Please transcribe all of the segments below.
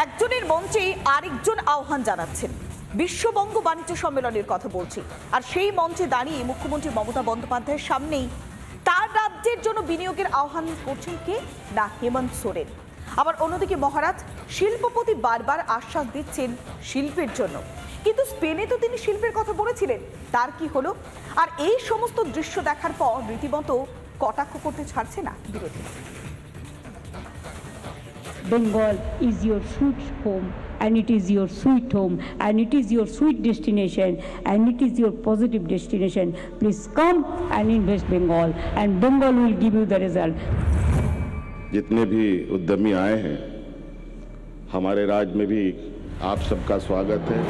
একজনের মঞ্চে আরেকজন আহ্বান জানাচ্ছেন। বিশ্ববঙ্গ বাণিজ্য সম্মেলনের কথা বলছি, আর সেই মঞ্চে দাঁড়িয়ে মুখ্যমন্ত্রী মমতা বন্দ্যোপাধ্যায়ের সামনেই তার রাজ্যের জন্য বিনিয়োগের আহ্বান করছেন কে না হেমন্ত সোরেন। আবার অন্যদিকে মহারাজ শিল্পপতি বারবার আশ্বাস দিচ্ছেন শিল্পের জন্য, কিন্তু স্পেনে তো তিনি শিল্পের কথা বলেছিলেন, তার কি হলো? আর এই সমস্ত দৃশ্য দেখার পর রীতিমতো কটাক্ষ করতে ছাড়ছে না বিরোধী। Bengal is your sweet home, and it is your sweet home, and it is your sweet destination, and it is your positive destination. Please come and invest Bengal, and Bengal will give you the result. जितने भी उद्यमी आए हैं, हमारे राज्य में भी आप सबका स्वागत है।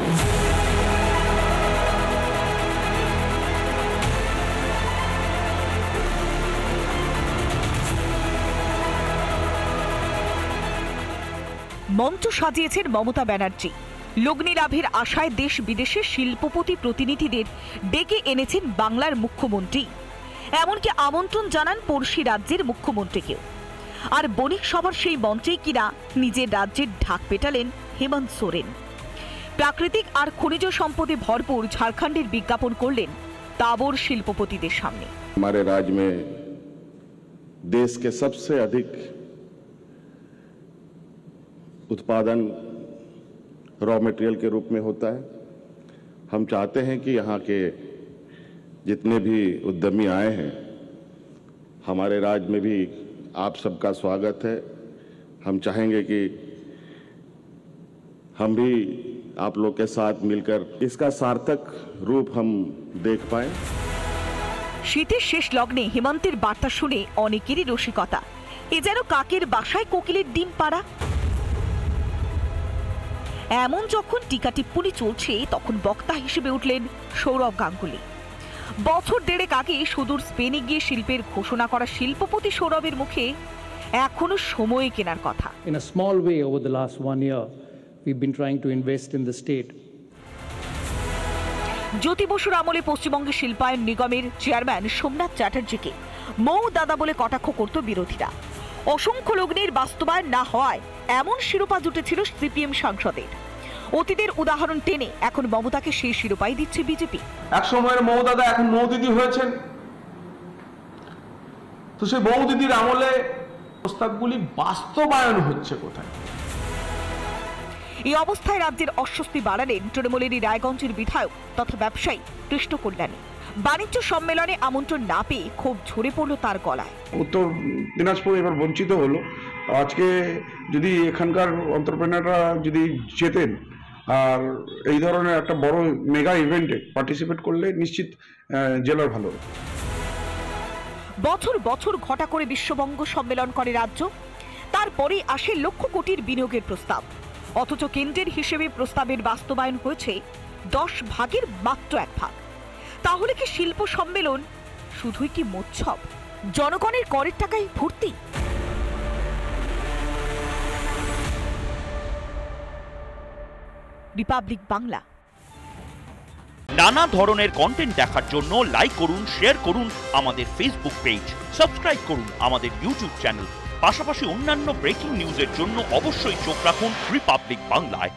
মঞ্চ সাজিয়েছেন মমতা ব্যানার্জি। লগ্নি লাভের আশায় দেশ বিদেশের শিল্পপতি প্রতিনিধিদের ডেকে এনেছেন বাংলার মুখ্যমন্ত্রী, এমনকি আমন্ত্রণ জানান পড়শি রাজ্যের মুখ্যমন্ত্রীকেও। আর বণিক সভার সেই মঞ্চেই কিনা নিজের রাজ্যের ঢাক পেটালেন হেমন্ত সোরেন। প্রাকৃতিক আর খনিজ সম্পদে ভরপুর ঝাড়খণ্ডের বিজ্ঞাপন করলেন তাবড় শিল্পপতিদের সামনে। हमारे राज्य में देश के सबसे अधिक उत्पादन रॉ मटेरियल के रूप में होता है। हम चाहते हैं कि यहाँ के जितने भी उद्यमी आए हैं, हमारे राज्य में भी आप सबका स्वागत है। हम चाहेंगे कि हम भी आप लोग के साथ मिलकर इसका सार्थक रूप हम देख पाए। শীতের শেষ লগ্নে হেমন্তের বার্তা শুনে অনেকেরই রসিকতা, এ যেন কাকের বাসায় কোকিলের ডিম পাড়া। এমন যখন টিকা টিপ্পনি চলছে, তখন বক্তা হিসেবে উঠলেন সৌরভ গাঙ্গুলি। বছর দেড়েক আগে সুদূর স্পেনে গিয়ে শিল্পের ঘোষণা করা শিল্পপতি সৌরভের মুখে এখনো সময় কেনার কথা। In a small way over the last 1 year, we've been trying to invest in the state. জ্যোতি বসুর আমলে পশ্চিমবঙ্গের শিল্পায়ন নিগমের চেয়ারম্যান সোমনাথ চ্যাটার্জিকে মৌ দাদা বলে কটাক্ষ করত বিরোধীরা। অসংখ্য লগ্নের বাস্তবায়ন না হওয়ায় এমন শিরোপা জুটেছিল সিপিএম সাংসদের। অতীতের উদাহরণ টেনে এখন মমতাকে সেই শিরোপাই দিচ্ছে বিজেপি। এক সময়ের মৌ দাদা এখন মৌ দিদি হয়েছেন, তো সেই মৌ দিদির আমলে প্রস্তাবগুলি বাস্তবায়ন হচ্ছে কোথায়? এই অবস্থায় রাজ্যের অস্বস্তি বাড়ালেন তৃণমূলেরই রায়গঞ্জের বিধায়ক তথা ব্যবসায়ী কৃষ্ণ কল্যাণী। বাণিজ্য সম্মেলনে আমন্ত্রণ না পেয়ে ক্ষোভ ঝরে পড়ল তার গলায়। উত্তর দিনাজপুর এবার বঞ্চিত হলো। আজকে যদি এখানকার এন্টারপ্রেনাররা যদি যেতেন আর এই ধরনের একটা বড় মেগা ইভেন্টে পার্টিসিপেট করলে নিশ্চিত জেলার ভালো। বছর বছর ঘটা করে বিশ্ববঙ্গ সম্মেলন করে রাজ্য, তারপরে আসে লক্ষ কোটির বিনিয়োগের প্রস্তাব, অথচ কেন্দ্রের হিসেবে প্রস্তাবের বাস্তবায়ন হয়েছে 10 ভাগের মাত্র 1 ভাগ। তাহলে কি শিল্প সম্মেলন শুধুই কি মোৎসব? জনগণের করের টাকায় ভর্তি? রিপাবলিক বাংলা। নানা ধরনের কন্টেন্ট দেখার জন্য লাইক করুন, শেয়ার করুন আমাদের ফেসবুক পেজ, সাবস্ক্রাইব করুন আমাদের ইউটিউব চ্যানেল। পাশাপাশি অন্যান্য ব্রেকিং নিউজের জন্য অবশ্যই চোখ রাখুন রিপাবলিক বাংলায়।